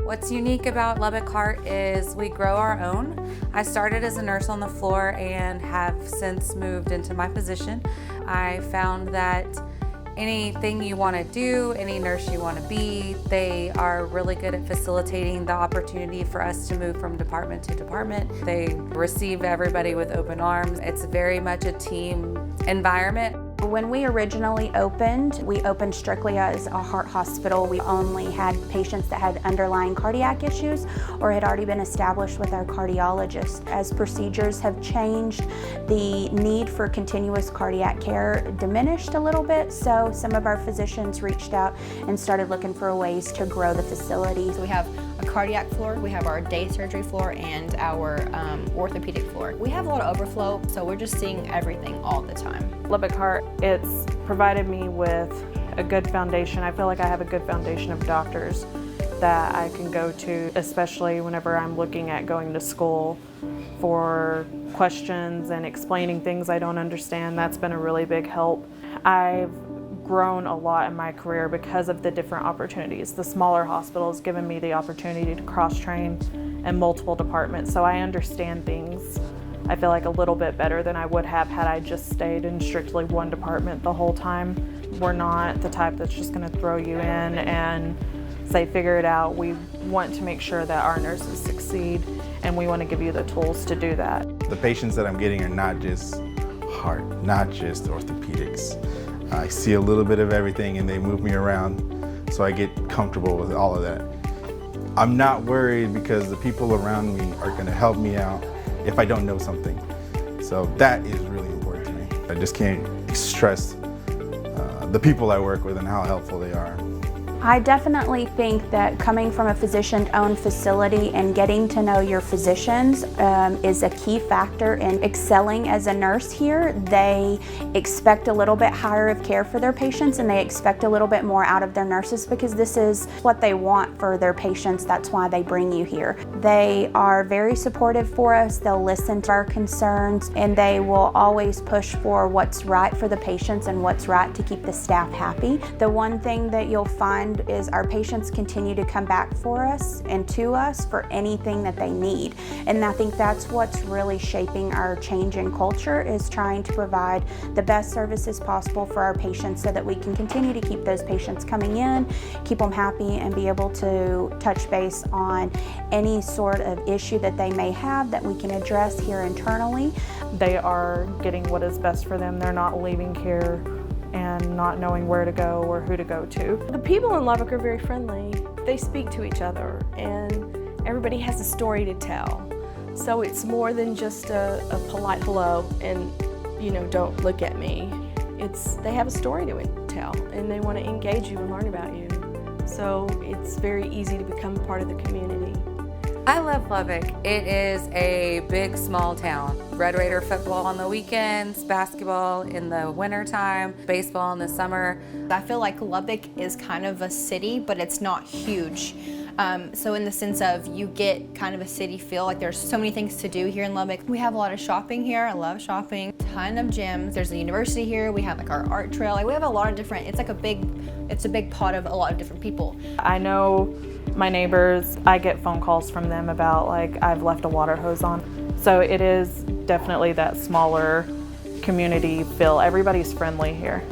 What's unique about Lubbock Heart is we grow our own. I started as a nurse on the floor and have since moved into my position. I found that anything you want to do, any nurse you want to be, they are really good at facilitating the opportunity for us to move from department to department. They receive everybody with open arms. It's very much a team environment. When we originally opened, we opened strictly as a heart hospital. We only had patients that had underlying cardiac issues or had already been established with our cardiologist. As procedures have changed, the need for continuous cardiac care diminished a little bit, so some of our physicians reached out and started looking for ways to grow the facility. So we have a cardiac floor, we have our day surgery floor, and our orthopedic floor. We have a lot of overflow, so we're just seeing everything all the time. Lubbock Heart, it's provided me with a good foundation. I feel like I have a good foundation of doctors that I can go to, especially whenever I'm looking at going to school for questions and explaining things I don't understand. That's been a really big help. I've grown a lot in my career because of the different opportunities. The smaller hospital has given me the opportunity to cross-train in multiple departments, so I understand things, I feel like, a little bit better than I would have had I just stayed in strictly one department the whole time. We're not the type that's just going to throw you in and say figure it out. We want to make sure that our nurses succeed, and we want to give you the tools to do that. The patients that I'm getting are not just heart, not just orthopedics. I see a little bit of everything and they move me around, so I get comfortable with all of that. I'm not worried because the people around me are going to help me out if I don't know something. So that is really important to me. I just can't stress the people I work with and how helpful they are. I definitely think that coming from a physician-owned facility and getting to know your physicians is a key factor in excelling as a nurse here. They expect a little bit higher of care for their patients, and they expect a little bit more out of their nurses because this is what they want for their patients. That's why they bring you here. They are very supportive for us. They'll listen to our concerns, and they will always push for what's right for the patients and what's right to keep the staff happy. The one thing that you'll find is our patients continue to come back for us and to us for anything that they need. And I think that's what's really shaping our change in culture, is trying to provide the best services possible for our patients so that we can continue to keep those patients coming in, keep them happy, and be able to touch base on any sort of issue that they may have that we can address here internally. They are getting what is best for them. They're not leaving care and not knowing where to go or who to go to. The people in Lubbock are very friendly. They speak to each other, and everybody has a story to tell. So it's more than just a polite hello and, don't look at me. They have a story to tell, and they want to engage you and learn about you. So it's very easy to become part of the community. I love Lubbock. It is a big, small town. Red Raider football on the weekends, basketball in the wintertime, baseball in the summer. I feel like Lubbock is kind of a city, but it's not huge. So in the sense of you get kind of a city feel, like there's so many things to do here in Lubbock. We have a lot of shopping here. I love shopping. Ton of gyms. There's a university here. We have like our art trail. Like we have a lot of different, it's a big pot of a lot of different people. I know my neighbors, I get phone calls from them about like I've left a water hose on. So it is definitely that smaller community feel. Everybody's friendly here.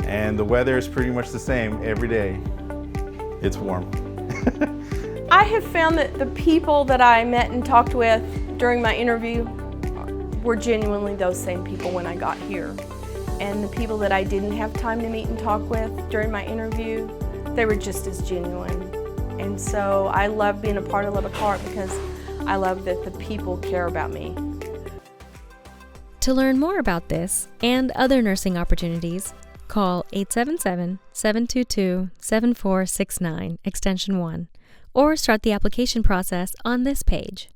And the weather is pretty much the same every day. It's warm. I have found that the people that I met and talked with during my interview were genuinely those same people when I got here. And the people that I didn't have time to meet and talk with during my interview, they were just as genuine. And so I love being a part of Lubbock Heart because I love that the people care about me. To learn more about this and other nursing opportunities, call 877-722-7469, extension 1, or start the application process on this page.